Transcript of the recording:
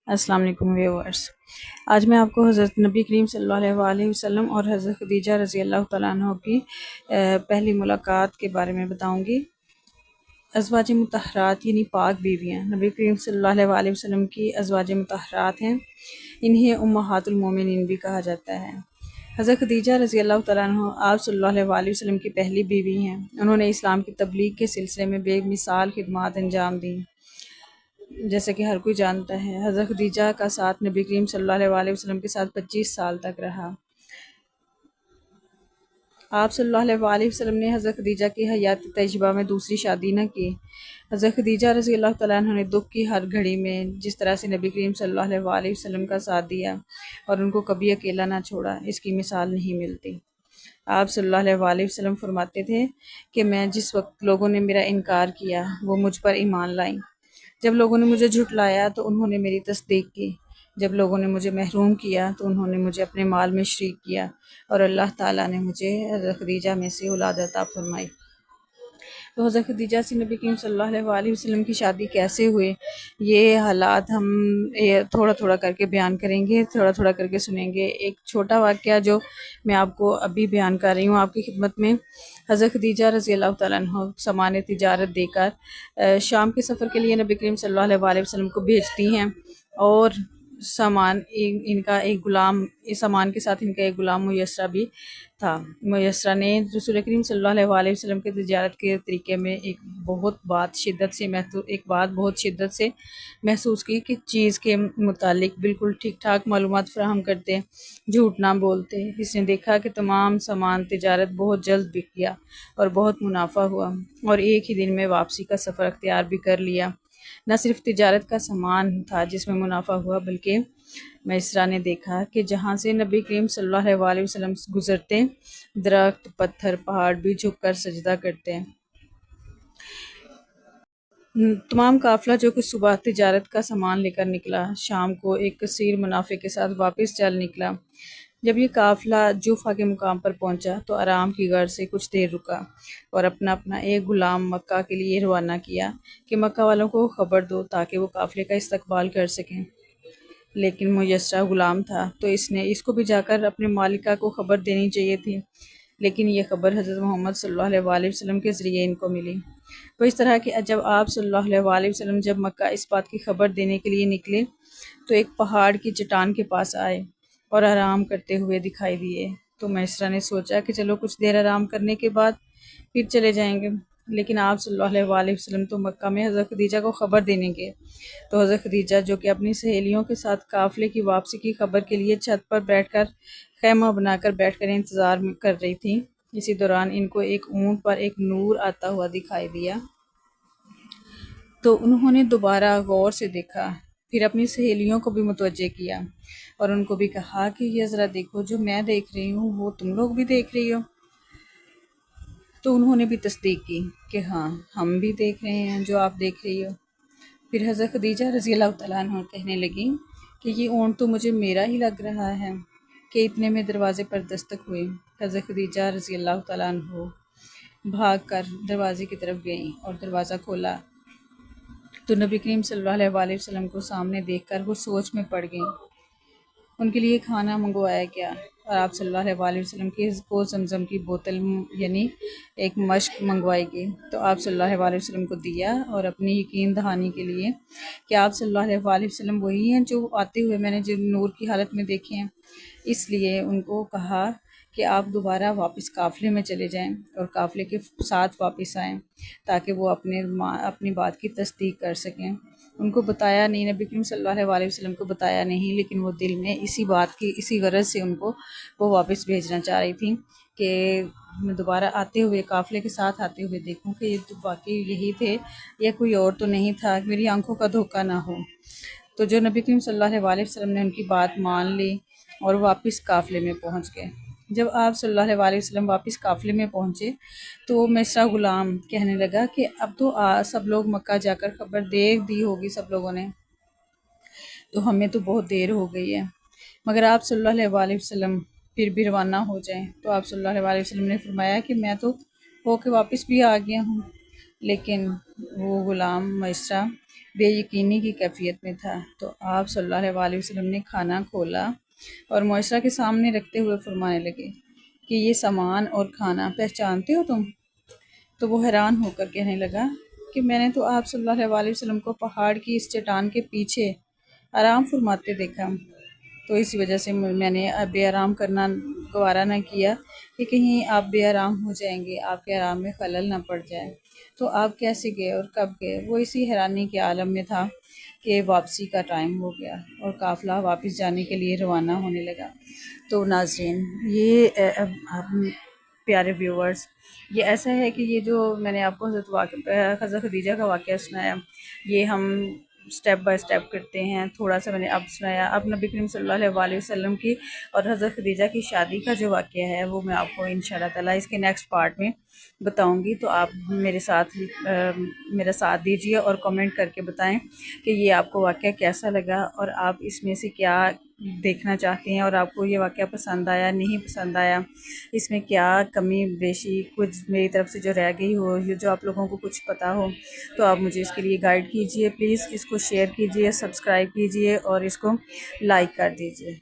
السلام علیکم ویورز۔ آج میں آپ کو حضرت نبی کریم صلی اللہ علیہ وسلم اور حضرت خدیجہ رضی اللہ تعالیٰ عنہ کی پہلی ملاقات کے بارے میں بتاؤں گی۔ ازواج مطہرات یعنی پاک بیویاں نبی کریم صلی اللہ علیہ وسلم کی ازواج مطہرات ہیں۔ انہیں امہات المومنین بھی کہا جاتا ہے۔ حضرت خدیجہ رضی اللہ تعالیٰ عنہ آپ صلی اللہ علیہ وسلم کی پہلی بیوی ہیں۔ انہوں نے اسلام کی تبلیغ کے سلسلے میں بے مثال خدمات انجام دیں، جیسے کہ ہر کوئی جانتا ہے۔ حضرت خدیجہ کا ساتھ نبی کریم صلی اللہ علیہ وسلم کے ساتھ 25 سال تک رہا۔ آپ صلی اللہ علیہ وسلم نے حضرت خدیجہ کی حیاتی تجربہ میں دوسری شادی نہ کی۔ حضرت خدیجہ رضی اللہ تعالیٰ عنہ نے دکھ کی ہر گھڑی میں جس طرح سے نبی کریم صلی اللہ علیہ وسلم کا ساتھ دیا اور ان کو کبھی اکیلا نہ چھوڑا، اس کی مثال نہیں ملتی۔ آپ صلی اللہ علیہ وسلم فرماتے تھے کہ میں جس وقت لوگوں نے میرا انکار کیا وہ مجھ پر ایمان لائیں۔ جب لوگوں نے مجھے جھٹلایا تو انہوں نے میری تصدیق کی۔ جب لوگوں نے مجھے محروم کیا تو انہوں نے مجھے اپنے مال میں شریک کیا، اور اللہ تعالیٰ نے مجھے حضرت خدیجہ میں سے اولاد عطا فرمائی۔ تو حضرت خدیجہ سے نبی کریم صلی اللہ علیہ وسلم کی شادی کیسے ہوئے، یہ حالات ہم تھوڑا تھوڑا کر کے بیان کریں گے، تھوڑا تھوڑا کر کے سنیں گے۔ ایک چھوٹا واقعہ جو میں آپ کو ابھی بیان کر رہی ہوں آپ کی خدمت میں۔ حضرت خدیجہ رضی اللہ تعالیٰ عنہ سامان تجارت دے کر شام کے سفر کے لیے نبی کریم صلی اللہ علیہ وسلم کو بھیجتی ہیں، اور ان کا ایک غلام، اس سامان کے ساتھ ان کا ایک غلام میسرہ بھی تھا۔ میسرہ نے رسول کریم صلی اللہ علیہ وسلم کے تجارت کے طریقے میں ایک بات بہت شدت سے محسوس کی کہ چیز کے متعلق بالکل ٹھیک ٹھاک معلومات فراہم کرتے، جھوٹ نہ بولتے۔ اس نے دیکھا کہ تمام سامان تجارت بہت جلد بک گیا اور بہت منافع ہوا، اور ایک ہی دن میں واپسی کا سفر اختیار بھی کر لیا۔ نہ صرف تجارت کا سامان تھا جس میں منافع ہوا، بلکہ میسرہ نے دیکھا کہ جہاں سے نبی کریم صلی اللہ علیہ وسلم گزرتے، درخت، پتھر، پہاڑ بھی جھک کر سجدہ کرتے۔ تمام قافلہ جو کہ صبح تجارت کا سامان لے کر نکلا، شام کو ایک کثیر منافع کے ساتھ واپس چل نکلا۔ جب یہ قافلہ جوفہ کے مقام پر پہنچا تو آرام کی غرض سے کچھ دیر رکا اور اپنا ایک غلام مکہ کے لیے روانہ کیا کہ مکہ والوں کو خبر دو تاکہ وہ قافلے کا استقبال کر سکیں۔ لیکن میسرہ غلام تھا تو اس کو بھی جا کر اپنے مالکہ کو خبر دینی چاہیے تھی، لیکن یہ خبر حضرت محمد صلی اللہ علیہ وسلم کے ذریعے ان کو ملی۔ تو اس طرح کہ جب آپ صلی اللہ علیہ وسلم جب مکہ اس بات کی خبر دینے کے لیے نکلے تو ایک پہاڑ کی چٹان کے پاس آئے اور آرام کرتے ہوئے دکھائی دیے۔ تو میسرہ نے سوچا کہ چلو کچھ دیر آرام کرنے کے بعد پھر چلے جائیں گے، لیکن آپ صلی اللہ علیہ وسلم تو مکہ میں حضرت خدیجہ کو خبر دینے گئے۔ تو حضرت خدیجہ جو کہ اپنی سہیلیوں کے ساتھ قافلے کی واپسی کی خبر کے لیے چھت پر بیٹھ کر خیمہ بنا کر بیٹھ کر انتظار کر رہی تھی، اسی دوران ان کو ایک اونٹ پر ایک نور آتا ہوا دکھائی دیا۔ تو انہوں نے دوبارہ غور سے دیکھا، پھر اپنی سہیلیوں کو بھی متوجہ کیا اور ان کو بھی کہا کہ یہ ذرا دیکھو، جو میں دیکھ رہی ہوں وہ تم لوگ بھی دیکھ رہی ہو۔ تو انہوں نے بھی تصدیق کی کہ ہاں، ہم بھی دیکھ رہے ہیں جو آپ دیکھ رہی ہو۔ پھر حضرت خدیجہ رضی اللہ تعالیٰ عنہ کہنے لگیں کہ یہ اونٹ تو مجھے میرا ہی لگ رہا ہے، کہ اتنے میں دروازے پر دستک ہوئی۔ حضرت خدیجہ رضی اللہ تعالیٰ عنہ بھاگ کر دروازے کی طرف گئیں اور دروازہ کھولا تو نبی کریم صلی اللہ علیہ وسلم کو سامنے دیکھ کر وہ سوچ میں پڑ گئیں۔ ان کے لیے کھانا منگوایا گیا اور آپ صلی اللہ علیہ وسلم کو زمزم کی بوتل یعنی ایک مشک منگوائی گئی، تو آپ صلی اللہ علیہ وسلم کو دیا، اور اپنی یقین دہانی کے لیے کہ آپ صلی اللہ علیہ وسلم وہی ہیں جو آتے ہوئے میں نے جو نور کی حالت میں دیکھے ہیں، اس لیے ان کو کہا کہ آپ دوبارہ واپس قافلے میں چلے جائیں اور قافلے کے ساتھ واپس آئیں تاکہ وہ اپنی بات کی تصدیق کر سکیں۔ ان کو بتایا نہیں، نبی کریم صلی اللہ علیہ وسلم کو بتایا نہیں، لیکن وہ دل میں اسی غرض سے ان کو وہ واپس بھیجنا چاہ رہی تھیں کہ میں دوبارہ آتے ہوئے قافلے کے ساتھ آتے ہوئے دیکھوں کہ یہ تو واقعی یہی تھے یا کوئی اور تو نہیں تھا، میری آنکھوں کا دھوکہ نہ ہو۔ تو جو نبی کریم صلی اللہ علیہ وسلم نے ان کی بات مان لی اور واپس قافلے میں پہنچ گئے۔ جب آپ صلی اللہ علیہ وسلم واپس قافلے میں پہنچے تو میسرہ غلام کہنے لگا کہ اب تو سب لوگ مکہ جا کر خبر دے دی ہوگی سب لوگوں نے، تو ہمیں تو بہت دیر ہو گئی ہے، مگر آپ صلی اللہ علیہ وسلم پھر بھی روانہ ہو جائیں۔ تو آپ صلی اللہ علیہ وسلم نے فرمایا کہ میں تو ہو کے واپس بھی آ گیا ہوں، لیکن وہ غلام معاشرہ بے یقینی کی کیفیت میں تھا۔ تو آپ صلی اللہ علیہ وسلم نے کھانا کھولا اور معاشرہ کے سامنے رکھتے ہوئے فرمانے لگے کہ یہ سامان اور کھانا پہچانتے ہو تم؟ تو وہ حیران ہو کر کہنے لگا کہ میں نے تو آپ صلی اللہ علیہ وسلم کو پہاڑ کی اس چٹان کے پیچھے آرام فرماتے دیکھا، تو اس وجہ سے میں نے بے آرام کرنا گوارا نہ کیا کہ کہیں آپ بے آرام ہو جائیں گے، آپ کے آرام میں خلل نہ پڑ جائے۔ تو آپ کیسے گئے اور کب گئے؟ وہ اسی حیرانی کے عالم میں تھا کہ واپسی کا ٹائم ہو گیا اور قافلہ واپس جانے کے لیے روانہ ہونے لگا۔ تو ناظرین، یہ پیارے ویورز، یہ ایسا ہے کہ یہ جو میں نے آپ کو حضرت خدیجہ کا واقعہ سنایا، یہ ہم سٹیپ بائی سٹیپ کرتے ہیں۔ تھوڑا سا میں نے اب سنایا، اب نبی کریم صلی اللہ علیہ وسلم کی اور حضرت خدیجہ کی شادی کا جو واقعہ ہے وہ میں آپ کو انشاءاللہ تعالیٰ اس کے نیکسٹ پارٹ میں بتاؤں گی۔ تو آپ میرا ساتھ دیجیے اور کمنٹ کر کے بتائیں کہ یہ آپ کو واقعہ کیسا لگا اور آپ اس میں سے کیا دیکھنا چاہتے ہیں، اور آپ کو یہ واقعہ پسند آیا نہیں پسند آیا، اس میں کیا کمی بیشی کچھ میری طرف سے جو رہ گئی ہو، جو آپ لوگوں کو کچھ پتہ ہو، تو آپ مجھے اس کے لیے گائیڈ کیجیے۔ پلیز اس کو شیئر کیجیے، سبسکرائب کیجیے اور اس کو لائک کر دیجیے۔